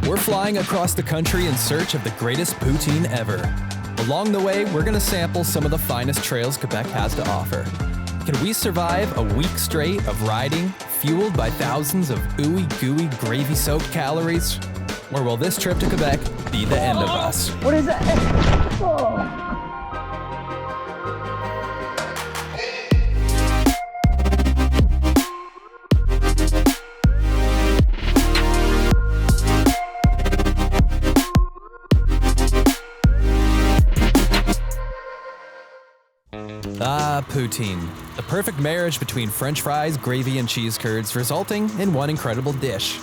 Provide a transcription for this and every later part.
We're flying across the country in search of the greatest poutine ever. Along the way, we're gonna sample some of the finest trails Quebec has to offer. Can we survive a week straight of riding, fueled by thousands of ooey gooey gravy-soaked calories? Or will this trip to Quebec be the end of us? What is that? Oh. Ah, poutine. The perfect marriage between French fries, gravy, and cheese curds, resulting in one incredible dish.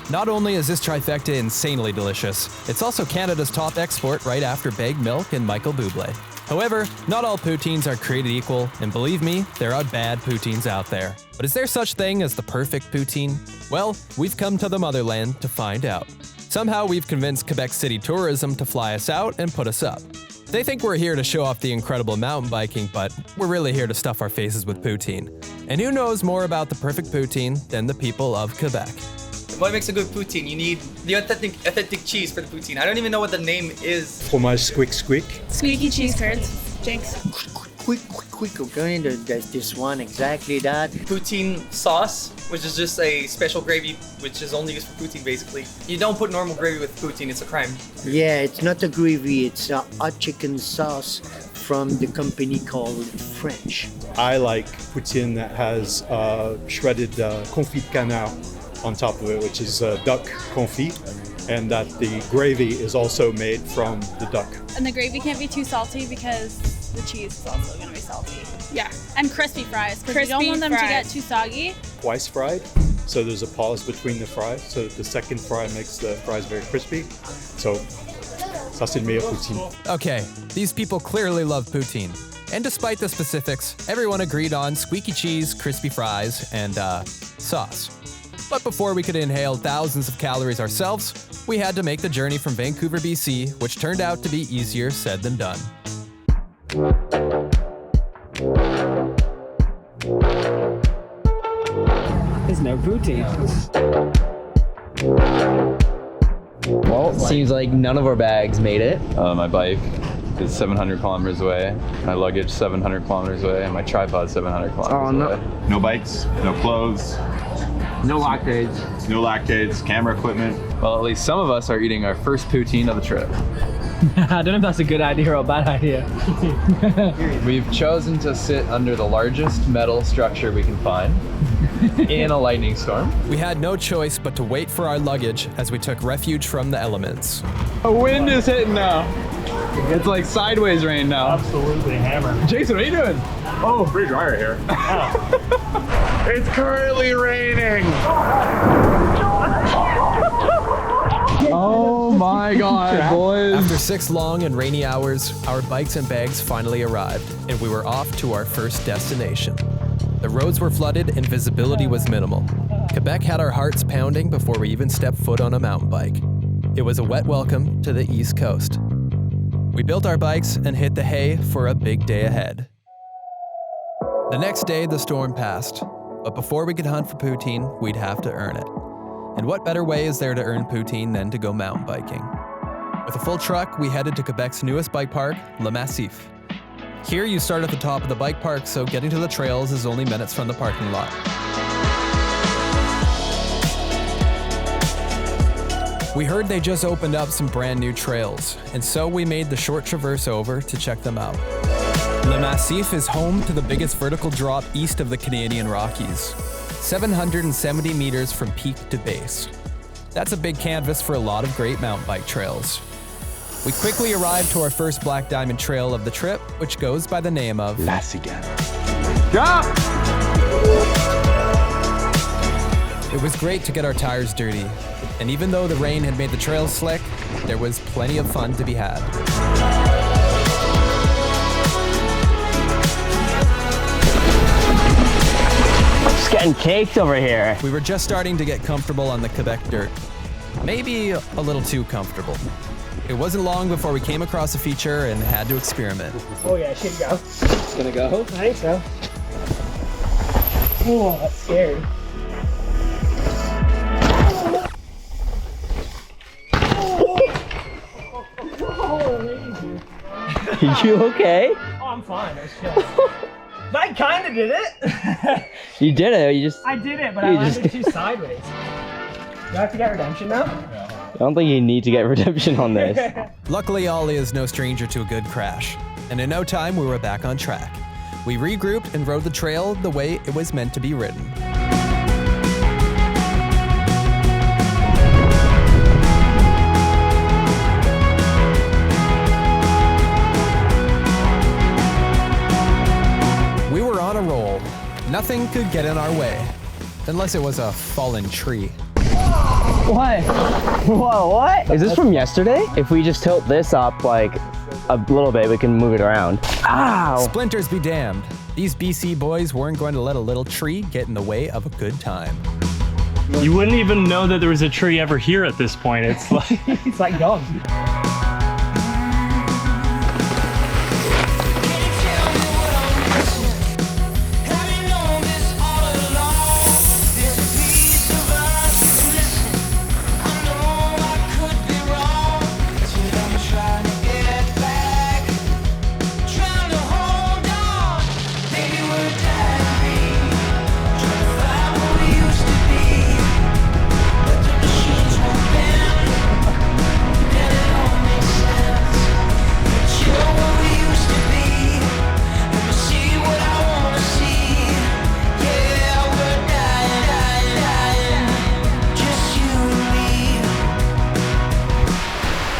Not only is this trifecta insanely delicious, it's also Canada's top export right after Bag Milk and Michael Bublé. However, not all poutines are created equal, and believe me, there are bad poutines out there. But is there such thing as the perfect poutine? Well, we've come to the motherland to find out. Somehow we've convinced Quebec City Tourism to fly us out and put us up. They think we're here to show off the incredible mountain biking, but we're really here to stuff our faces with poutine. And who knows more about the perfect poutine than the people of Quebec? What makes a good poutine? You need the authentic cheese for the poutine. I don't even know what the name is. Fromage squeak squeak. Squeaky cheese curds. Jinx. Quick, we're going to this one, exactly that. Poutine sauce, which is just a special gravy, which is only used for poutine basically. You don't put normal gravy with poutine, it's a crime. Yeah, it's not a gravy, it's a hot chicken sauce from the company called French. I like poutine that has shredded confit de canard on top of it, which is duck confit, and that the gravy is also made from the duck. And the gravy can't be too salty because the cheese is also going to be salty. Yeah, and crispy fries, because you don't want them to get too soggy. Twice fried, so there's a pause between the fries, so that the second fry makes the fries very crispy. So, ça c'est le meilleur poutine. Okay, these people clearly love poutine. And despite the specifics, everyone agreed on squeaky cheese, crispy fries, and sauce. But before we could inhale thousands of calories ourselves, we had to make the journey from Vancouver, BC, which turned out to be easier said than done. There's no poutine. Well, it seems like none of our bags made it. My bike is 700 kilometers away, my luggage 700 kilometers away, and my tripod 700 kilometers away. No bikes, no clothes. No lactates. No lactates, camera equipment. Well, at least some of us are eating our first poutine of the trip. I don't know if that's a good idea or a bad idea. We've chosen to sit under the largest metal structure we can find in a lightning storm. We had no choice but to wait for our luggage as we took refuge from the elements. A wind is hitting now. It's like sideways rain now. Absolutely hammer. Jason, what are you doing? Oh, pretty dry right here. It's currently raining. Oh my God, boys. After 6 long and rainy hours, our bikes and bags finally arrived, and we were off to our first destination. The roads were flooded and visibility was minimal. Quebec had our hearts pounding before we even stepped foot on a mountain bike. It was a wet welcome to the East Coast. We built our bikes and hit the hay for a big day ahead. The next day, the storm passed, but before we could hunt for poutine, we'd have to earn it. And what better way is there to earn poutine than to go mountain biking? With a full truck, we headed to Quebec's newest bike park, Le Massif. Here you start at the top of the bike park, so getting to the trails is only minutes from the parking lot. We heard they just opened up some brand new trails, and so we made the short traverse over to check them out. Le Massif is home to the biggest vertical drop east of the Canadian Rockies, 770 meters from peak to base. That's a big canvas for a lot of great mountain bike trails. We quickly arrived to our first Black Diamond trail of the trip, which goes by the name of La Cigale. Drop! It was great to get our tires dirty, and even though the rain had made the trails slick, there was plenty of fun to be had. Just getting caked over here. We were just starting to get comfortable on the Quebec dirt. Maybe a little too comfortable. It wasn't long before we came across a feature and had to experiment. Oh yeah, it should go. It's gonna go? I think so. Oh, that's scary. You okay? Oh, I'm fine. I was chill. I kind of did it. You did it. You just. I did it, but I landed too sideways. Do I have to get redemption now? I don't think you need to get redemption on this. Luckily, Ollie is no stranger to a good crash, and in no time we were back on track. We regrouped and rode the trail the way it was meant to be ridden. We were on a roll. Nothing could get in our way, unless it was a fallen tree. What? Whoa, what? Is this from yesterday? If we just tilt this up like a little bit, we can move it around. Ow! Splinters be damned. These BC boys weren't going to let a little tree get in the way of a good time. You wouldn't even know that there was a tree ever here at this point. It's like it's like gone.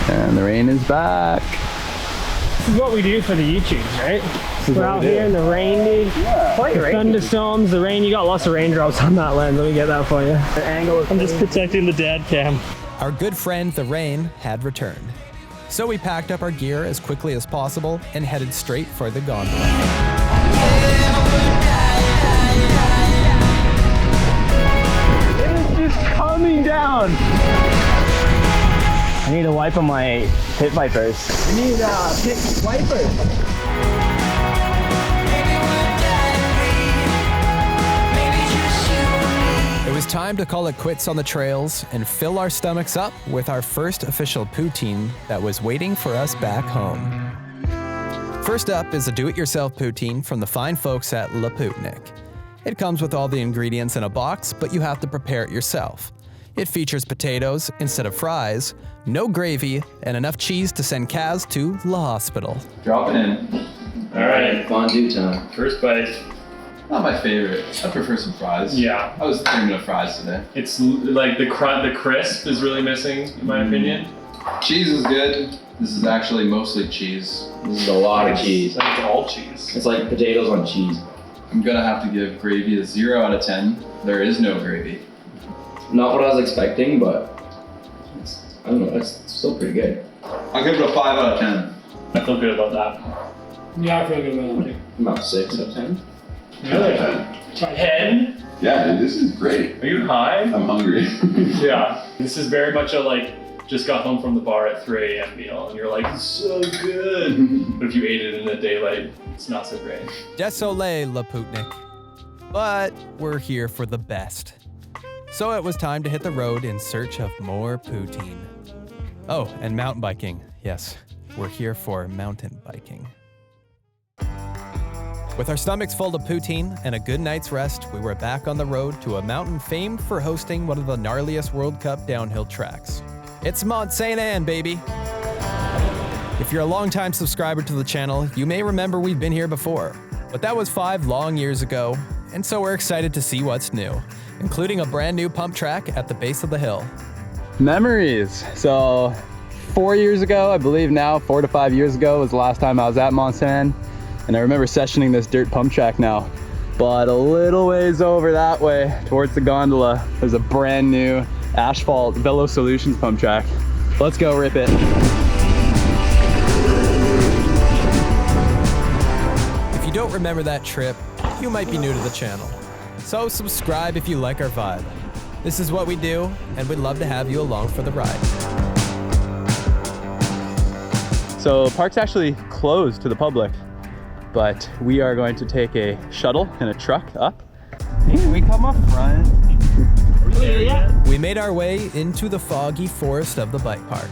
And the rain is back. This is what we do for the YouTubes, right? We're out here in the rain, dude. Yeah, the thunderstorms, the rain. You got lots of raindrops on that lens. Let me get that for you. The angle. I'm just protecting the dad cam. Our good friend, the rain, had returned. So we packed up our gear as quickly as possible and headed straight for the gondola. It is just coming down. I need to wipe on my pit vipers. I need pit wipers. It was time to call it quits on the trails and fill our stomachs up with our first official poutine that was waiting for us back home. First up is a do-it-yourself poutine from the fine folks at Le Poutnik. It comes with all the ingredients in a box, but you have to prepare it yourself. It features potatoes instead of fries, no gravy, and enough cheese to send Kaz to the hospital. Drop it in. All right, fondue time. First bite. Not my favorite. I prefer some fries. Yeah. I was thinking of fries today. It's like the crisp is really missing, in my opinion. Cheese is good. This is actually mostly cheese. This is a lot of cheese. It's all cheese. It's like potatoes on cheese. I'm gonna have to give gravy a 0 out of 10. There is no gravy. Not what I was expecting, but I don't know, that's still pretty good. I'll give it a 5 out of 10. I feel good about that. Yeah, I feel good about it. About 6 out of 10. Really? 10? Yeah, dude, this is great. Are you high? I'm hungry. Yeah. This is very much a just got home from the bar at 3 a.m. meal, and you're like, it's so good. But if you ate it in the daylight, it's not so great. Désolé, Le Poutnik. But we're here for the best. So it was time to hit the road in search of more poutine. Oh, and mountain biking. Yes, we're here for mountain biking. With our stomachs full of poutine and a good night's rest, we were back on the road to a mountain famed for hosting one of the gnarliest World Cup downhill tracks. It's Mont Saint Anne, baby! If you're a longtime subscriber to the channel, you may remember we've been here before. But that was 5 long years ago, and so we're excited to see what's new, including a brand new pump track at the base of the hill. Memories. So 4 years ago, I believe now, 4 to 5 years ago was the last time I was at Mont Saint Anne. And I remember sessioning this dirt pump track now. But a little ways over that way, towards the gondola, there's a brand new asphalt Velo Solutions pump track. Let's go rip it. If you don't remember that trip, you might be new to the channel. So subscribe if you like our vibe. This is what we do, and we'd love to have you along for the ride. So park's actually closed to the public, but we are going to take a shuttle and a truck up. Hey, can we come up front? We made our way into the foggy forest of the bike park.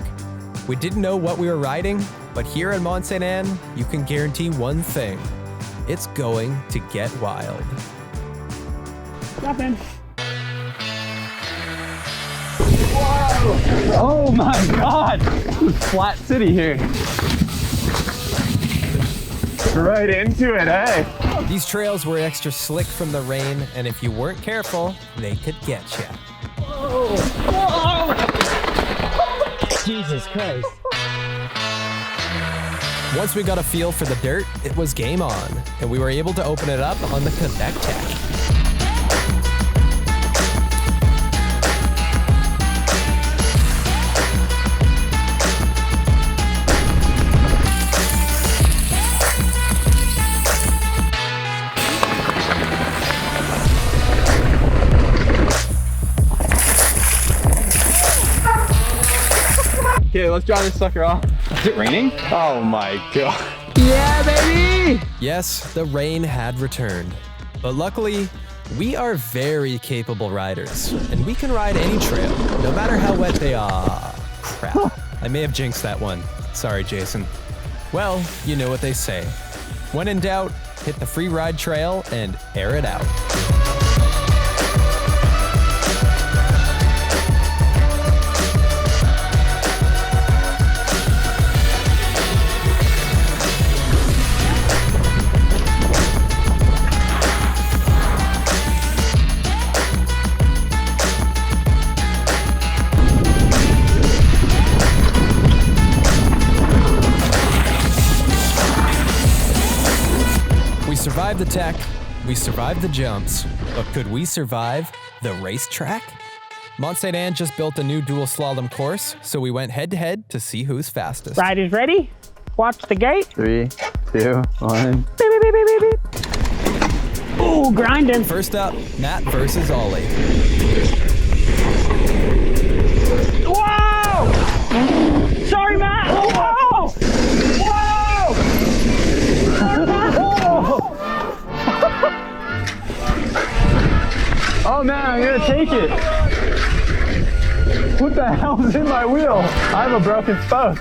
We didn't know what we were riding, But here in Mont Saint Anne, you can guarantee one thing. It's going to get wild. Nothing. Oh my God! Flat city here. Right into it, eh? These trails were extra slick from the rain, and if you weren't careful, they could get you. Whoa. Jesus Christ. Once we got a feel for the dirt, it was game on, and we were able to open it up on the Quebec Tech. Okay, let's dry this sucker off. Is it raining? Oh my God. Yeah, baby! Yes, the rain had returned. But luckily, we are very capable riders, and we can ride any trail, no matter how wet they are. Crap. I may have jinxed that one. Sorry, Jason. Well, you know what they say. When in doubt, hit the free ride trail and air it out. We survived the tech, we survived the jumps, but could we survive the racetrack? Mont Saint Anne just built a new dual slalom course, so we went head to head to see who's fastest. Riders ready? Watch the gate. 3, 2, 1. Beep, beep, beep, beep, beep, beep. Ooh, grinding. First up, Matt versus Ollie. Whoa! Sorry, Matt. Whoa! Whoa! Sorry, Matt. Oh man, I'm gonna take it. What the hell is in my wheel? I have a broken spoke.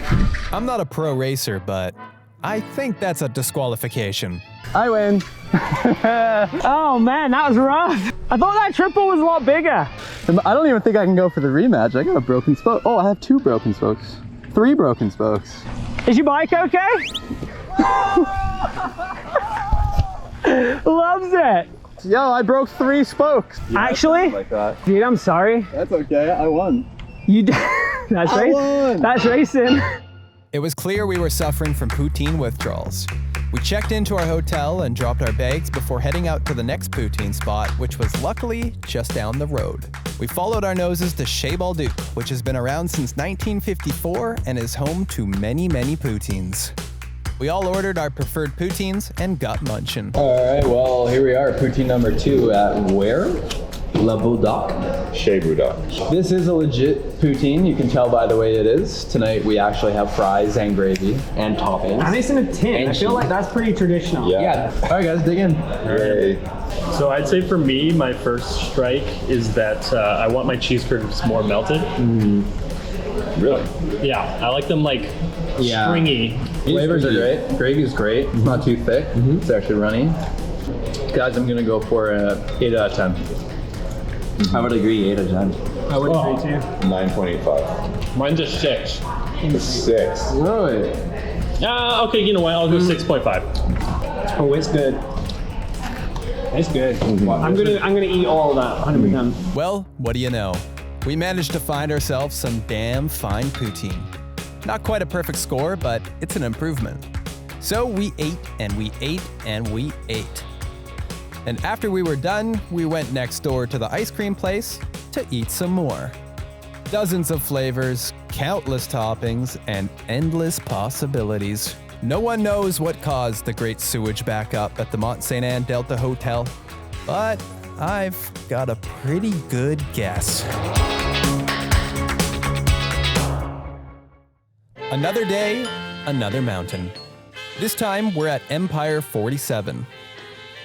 I'm not a pro racer, but I think that's a disqualification. I win. Oh man, that was rough. I thought that triple was a lot bigger. I don't even think I can go for the rematch. I got a broken spoke. Oh, I have 2 broken spokes. 3 broken spokes. Is your bike okay? Loves it. Yo, I broke 3 spokes. Actually, like that. Dude, I'm sorry. That's okay. I won. You did. That's I won. That's racing. It was clear we were suffering from poutine withdrawals. We checked into our hotel and dropped our bags before heading out to the next poutine spot, which was luckily just down the road. We followed our noses to Chez Balduc, which has been around since 1954 and is home to many, many poutines. We all ordered our preferred poutines and got munchin'. All right, well, here we are, poutine number 2 at where? La Boudoc. Chez Boudoc. This is a legit poutine. You can tell by the way it is. Tonight we actually have fries and gravy and toppings. And it's in a tin. And I feel like that's pretty traditional. Yeah. All right, guys, dig in. Hey. So I'd say for me, my first strike is that I want my cheese curds more melted. Really? Yeah, I like them like stringy. Flavors are great. Gravy's great. It's not too thick. It's actually runny. Guys, I'm gonna go for a 8 out of 10. I would agree, 8 out of 10. I would agree too. 9.25. Mine's a 6. 6. Really? Okay, you know what? I'll go 6.5. Oh, it's good. It's good. I'm gonna eat all of that 100%. Well, what do you know? We managed to find ourselves some damn fine poutine. Not quite a perfect score, but it's an improvement. So we ate and we ate and we ate. And after we were done, we went next door to the ice cream place to eat some more. Dozens of flavors, countless toppings, and endless possibilities. No one knows what caused the great sewage backup at the Mont Saint Anne Delta Hotel, but I've got a pretty good guess. Another day, another mountain. This time, we're at Empire 47.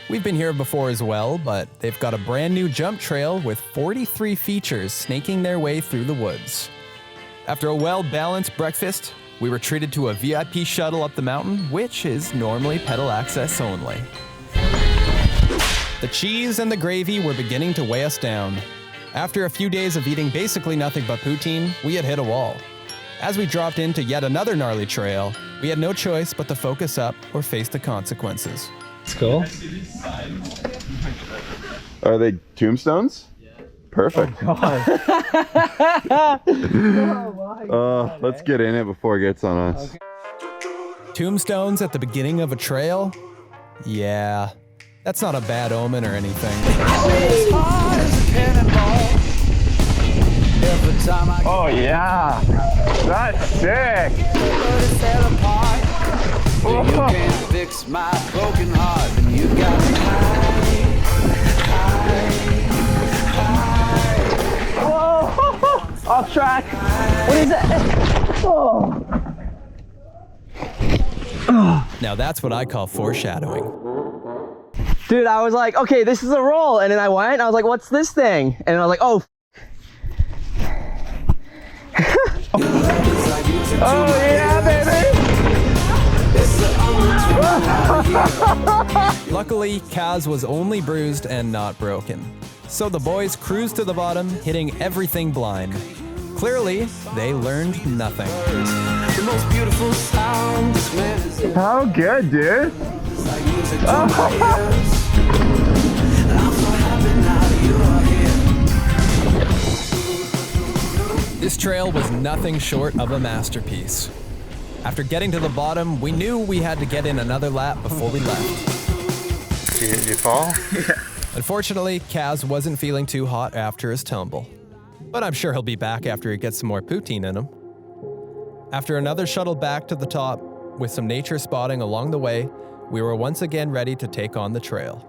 We've been here before as well, but they've got a brand new jump trail with 43 features snaking their way through the woods. After a well-balanced breakfast, we were treated to a VIP shuttle up the mountain, which is normally pedal access only. The cheese and the gravy were beginning to weigh us down. After a few days of eating basically nothing but poutine, we had hit a wall. As we dropped into yet another gnarly trail, we had no choice but to focus up or face the consequences. It's cool. Are they tombstones? Perfect. Oh, God. Let's get in it before it gets on us. Okay. Tombstones at the beginning of a trail? Yeah, that's not a bad omen or anything. Oh yeah, that's sick. You can't fix my broken heart, and you got me Whoa! Off track. What is that? Oh. Now that's what I call foreshadowing. Dude, I was like, okay, this is a roll. And then I went and I was like, what's this thing? And I was like, oh. Oh yeah, baby! Luckily, Kaz was only bruised and not broken. So the boys cruised to the bottom, hitting everything blind. Clearly, they learned nothing. How good, dude? This trail was nothing short of a masterpiece. After getting to the bottom, we knew we had to get in another lap before we left. Did you fall? Yeah. Unfortunately, Kaz wasn't feeling too hot after his tumble. But I'm sure he'll be back after he gets some more poutine in him. After another shuttle back to the top, with some nature spotting along the way, we were once again ready to take on the trail.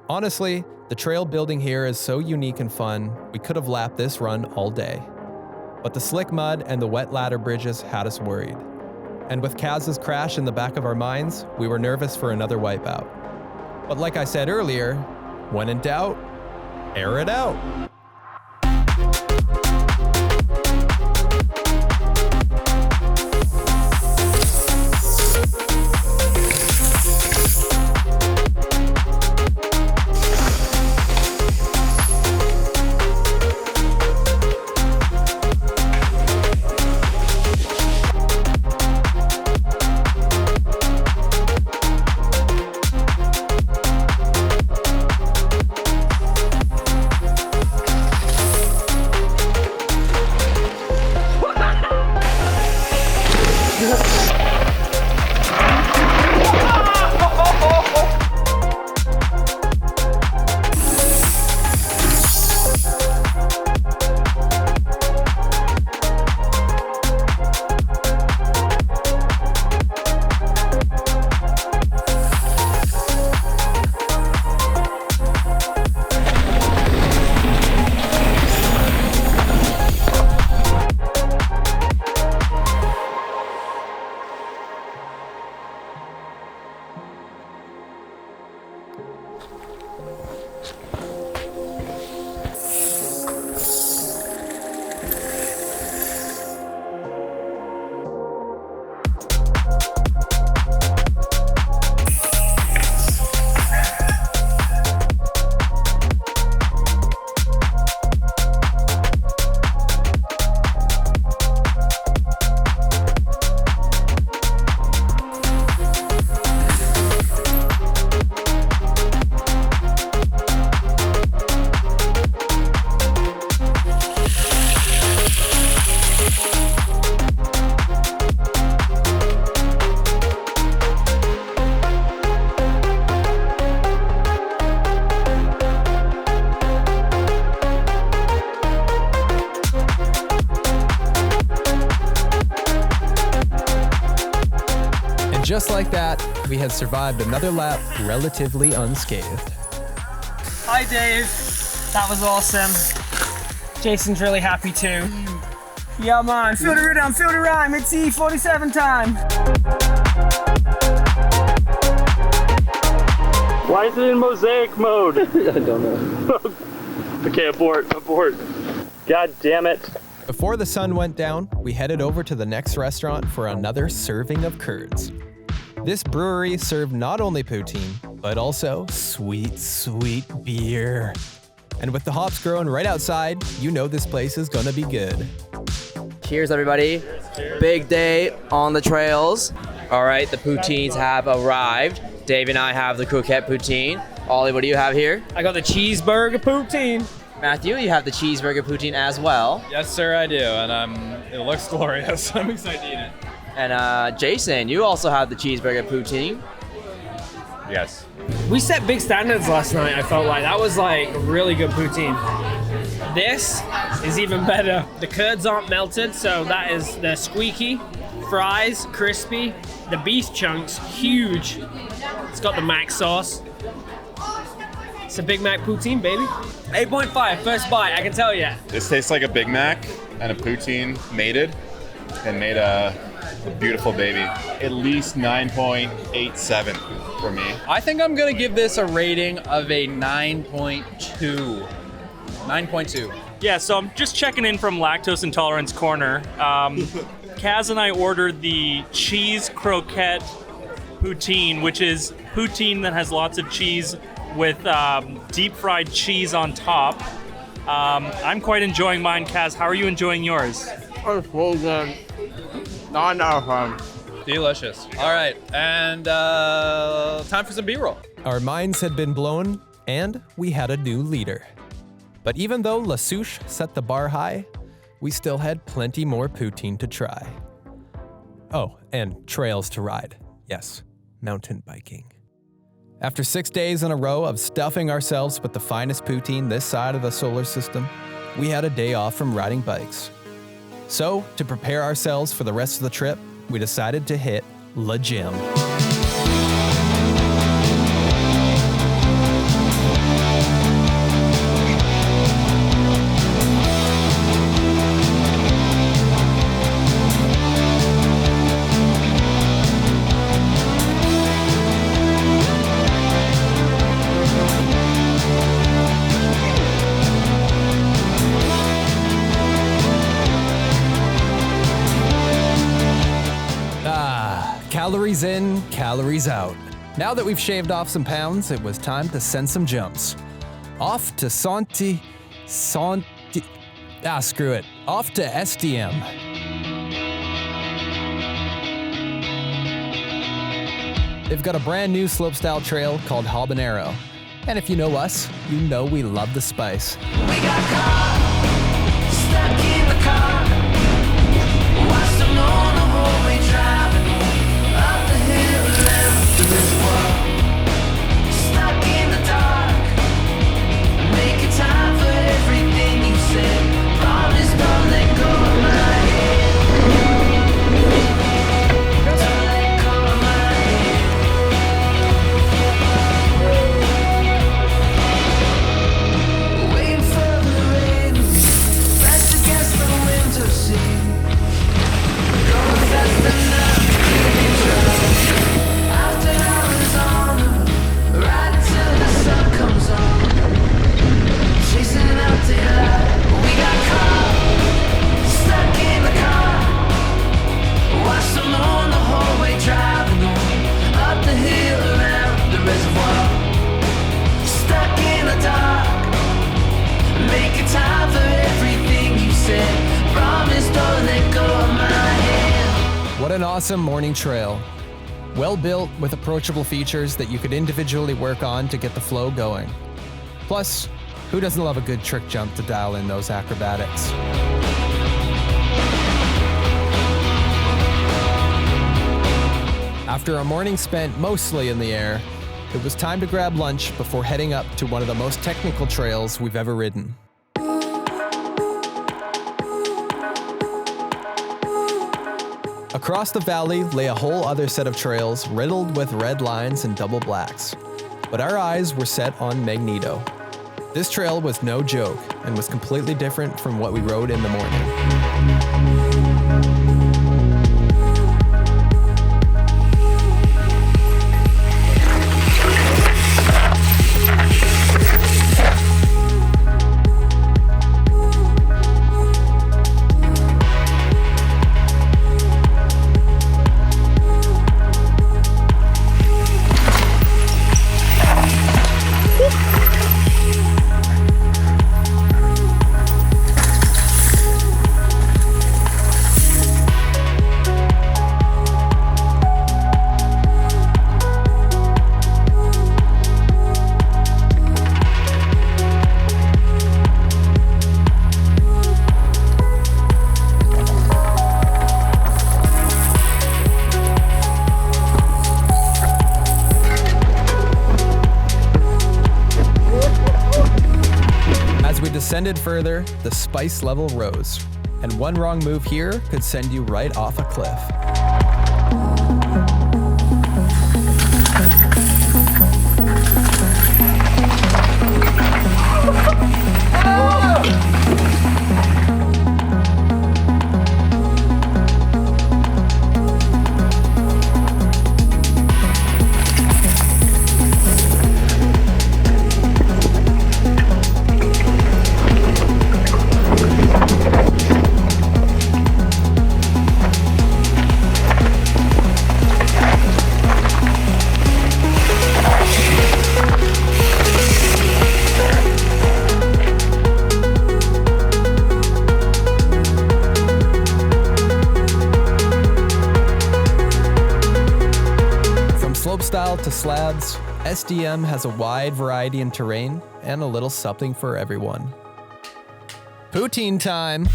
Honestly, the trail building here is so unique and fun, we could have lapped this run all day. But the slick mud and the wet ladder bridges had us worried. And with Kaz's crash in the back of our minds, we were nervous for another wipeout. But like I said earlier, when in doubt, air it out. Just like that, we had survived another lap relatively unscathed. Hi, Dave. That was awesome. Jason's really happy too. Yeah, man. Feel the rhythm, feel the rhyme. It's E47 time. Why is it in mosaic mode? I don't know. Okay, abort. God damn it. Before the sun went down, we headed over to the next restaurant for another serving of curds. This brewery served not only poutine, but also sweet, sweet beer. And with the hops growing right outside, you know this place is gonna be good. Cheers, everybody. Cheers. Big day on the trails. All right, the poutines have arrived. Dave and I have the croquette poutine. Ollie, what do you have here? I got the cheeseburger poutine. Matthew, you have the cheeseburger poutine as well. Yes, sir, I do, and it looks glorious. I'm excited to eat it. And Jason, you also have the cheeseburger poutine. Yes. We set big standards last night, I felt like. That was like really good poutine. This is even better. The curds aren't melted, so that is the squeaky. Fries, crispy. The beef chunks, huge. It's got the mac sauce. It's a Big Mac poutine, baby. 8.5, first bite, I can tell you. This tastes like a Big Mac and a poutine mated and made a beautiful baby. At least 9.87 for me. I think I'm gonna give this a rating of a 9.2. 9.2. Yeah, so I'm just checking in from Lactose Intolerance Corner. Kaz and I ordered the cheese croquette poutine, which is poutine that has lots of cheese with deep fried cheese on top. I'm quite enjoying mine. Kaz, how are you enjoying yours? Oh, so good. Not fun. Delicious. All right, and time for some B-roll. Our minds had been blown, and we had a new leader. But even though La Souche set the bar high, we still had plenty more poutine to try. Oh, and trails to ride. Yes, mountain biking. After 6 days in a row of stuffing ourselves with the finest poutine this side of the solar system, we had a day off from riding bikes. So, to prepare ourselves for the rest of the trip, we decided to hit La Gym. Calories in, calories out. Now that we've shaved off some pounds, it was time to send some jumps. Off to screw it. Off to SDM. They've got a brand new slopestyle trail called Habanero. And if you know us, you know we love the spice. We got caught, stuck in the car. Watched them on the whole way driving up the hill and to this wall. Stuck in the dark, making time for everything you said. Promise don't let go of my hand. Don't let go of my hand. Waiting for the rain, pressed against the window seat. Going fast enough to keep me dry. After hours on, right till the sun comes on. Chasing out daylight, we got caught, stuck in the car. Watched them on the whole way driving on, up the hill around the reservoir. Stuck in the dark, making time for everything you said. Promise don't let go of my hand. What an awesome morning trail. Well built with approachable features that you could individually work on to get the flow going. Plus, who doesn't love a good trick jump to dial in those acrobatics? After a morning spent mostly in the air, it was time to grab lunch before heading up to one of the most technical trails we've ever ridden. Across the valley lay a whole other set of trails riddled with red lines and double blacks. But our eyes were set on Magneto. This trail was no joke and was completely different from what we rode in the morning. ascended further, the spice level rose. And one wrong move here could send you right off a cliff. Slopestyle to slabs, SDM has a wide variety in terrain and a little something for everyone. Poutine time!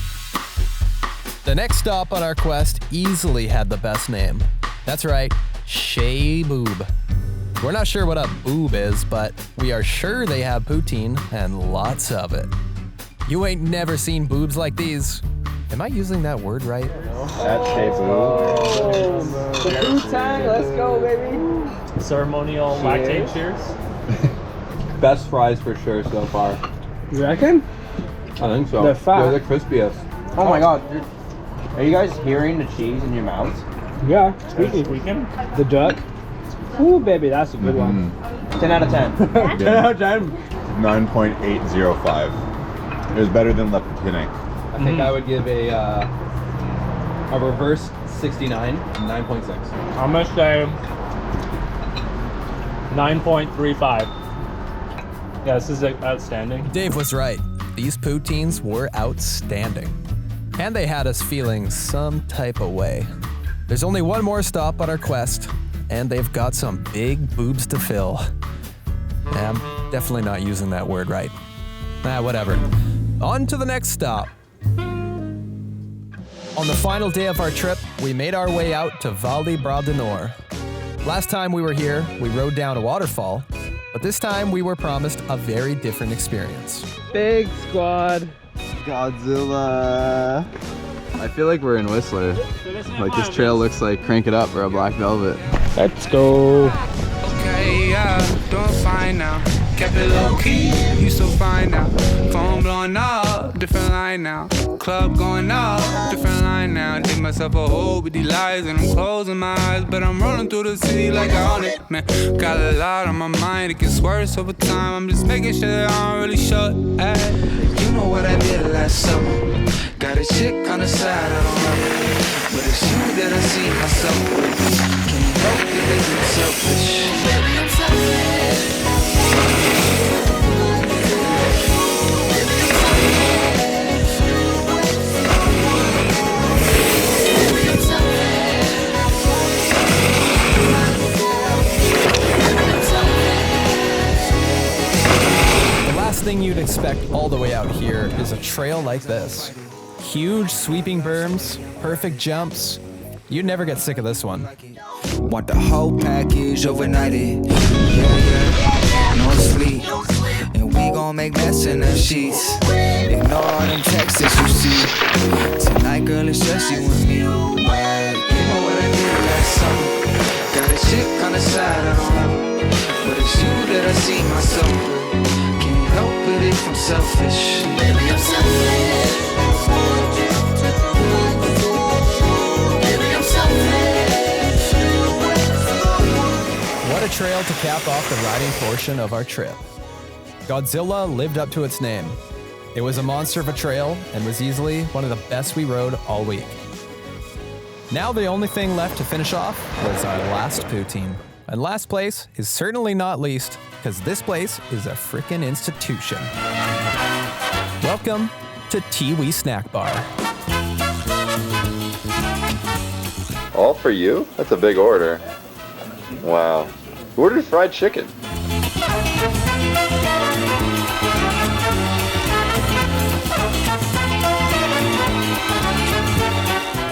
The next stop on our quest easily had the best name. That's right, Chez Boob. We're not sure what a boob is, but we are sure they have poutine and lots of it. You ain't never seen boobs like these. Am I using that word right? That's Chez Boob. The food time, let's go, baby. Ceremonial lactate cheers. Best fries for sure so far. You reckon? I think so. They're fat. They're the crispiest. Oh my god, dude. Are you guys hearing the cheese in your mouths? Yeah, squeaky. The duck. Ooh, baby, that's a good one. 10 out of 10. 10 out of 10. 9.805. It was better than Le Poutine. I think I would give a reverse 69, 9.6. I'm gonna say 9.35. Yeah, this is outstanding. Dave was right. These poutines were outstanding. And they had us feeling some type of way. There's only one more stop on our quest, and they've got some big boobs to fill. Yeah, I'm definitely not using that word right. Whatever. On to the next stop. On the final day of our trip, we made our way out to Val de Bras du Nord. Last time we were here, we rode down a waterfall, but this time we were promised a very different experience. Big squad. Godzilla. I feel like we're in Whistler. Like this trail looks like Crank It Up or a Black Velvet. Let's go. Okay, yeah, doing fine now. Kept it low key, you so fine now. Phone blowing up, different line now. Club going up, different line now. Dig myself a hole with these lies and I'm closing my eyes, but I'm rolling through the city like I own it, man. Got a lot on my mind, it gets worse over time. I'm just making sure that I don't really shut. You know what I did last summer. Got a chick on the side, I don't know. But it's you that I see myself with. Can you help it, is it selfish? Baby, I'm selfish. The last thing you'd expect all the way out here is a trail like this. Huge sweeping berms, perfect jumps. You'd never get sick of this one. Want the whole package overnighted. Yeah, no sleep. And we gon' make mess in the sheets. Ignore all them texts you see. Tonight, girl, it's just you and me. But you know what I did last summer. Got a chick on the side, I don't know. But it's you that I see myself with. Can't help it if I'm selfish. Baby, I'm selfish. What a trail to cap off the riding portion of our trip. Godzilla lived up to its name. It was a monster of a trail and was easily one of the best we rode all week. Now the only thing left to finish off was our last poutine. And last place is certainly not least, because this place is a frickin' institution. Welcome to Tiwi Snack Bar. All for you? That's a big order. Wow. Who ordered fried chicken?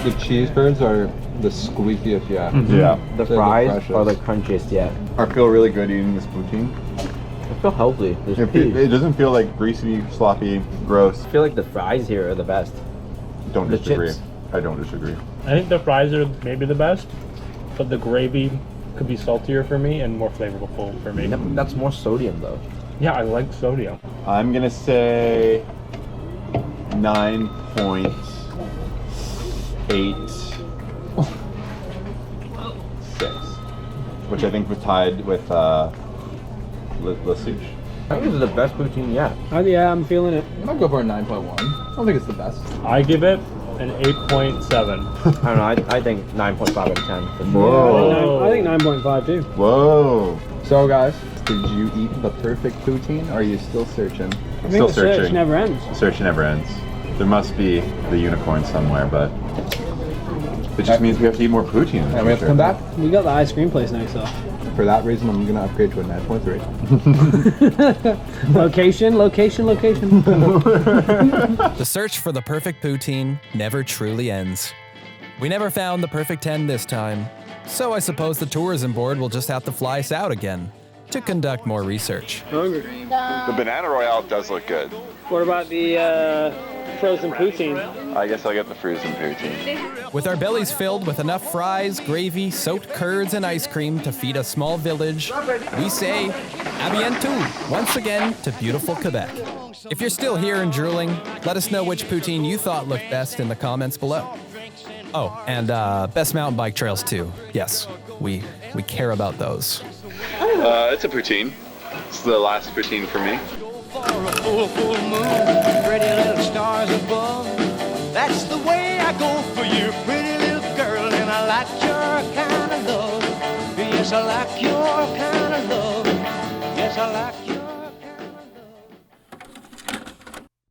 The cheese curds are the squeakiest yet. Yeah. The fries are the crunchiest yet. I feel really good eating this poutine. I feel healthy. There's It doesn't feel like greasy, sloppy, gross. I feel like the fries here are the best. Don't The disagree. chips. I don't disagree. I think the fries are maybe the best, but the gravy could be saltier for me and more flavorful for me. Yep, that's more sodium though. Yeah, I like sodium. I'm gonna say 9.86, which I think was tied with La Souche. I think this is the best poutine yet. Yeah, I'm feeling it. I might go for a 9.1. I don't think it's the best. I give it an 8.7. I don't know. I think 9.5 out of 10. For sure. Whoa. I think 9.5 too. Whoa. So guys, did you eat the perfect poutine, or are you still searching? I think Still the search searching. never ends. Search never ends. There must be the unicorn somewhere, but it just means we have to eat more poutine. And we have to come back. We got the ice cream place next though. For that reason, I'm gonna upgrade to a 9.3. Location. The search for the perfect poutine never truly ends. We never found the perfect 10 this time, so I suppose the tourism board will just have to fly us out again to conduct more research. Hungry. The Banana Royale does look good. What about the frozen poutine? I guess I'll get the frozen poutine. With our bellies filled with enough fries, gravy, soaked curds, and ice cream to feed a small village, we say à bientôt once again to beautiful Quebec. If you're still here and drooling, let us know which poutine you thought looked best in the comments below. Oh, and best mountain bike trails too. Yes, we care about those. It's a poutine. It's the last poutine for me. For a full moon, pretty little stars above. That's the way I go for you, pretty little girl, and I like your kind of love. Yes, I like your kind of love. Yes, I like your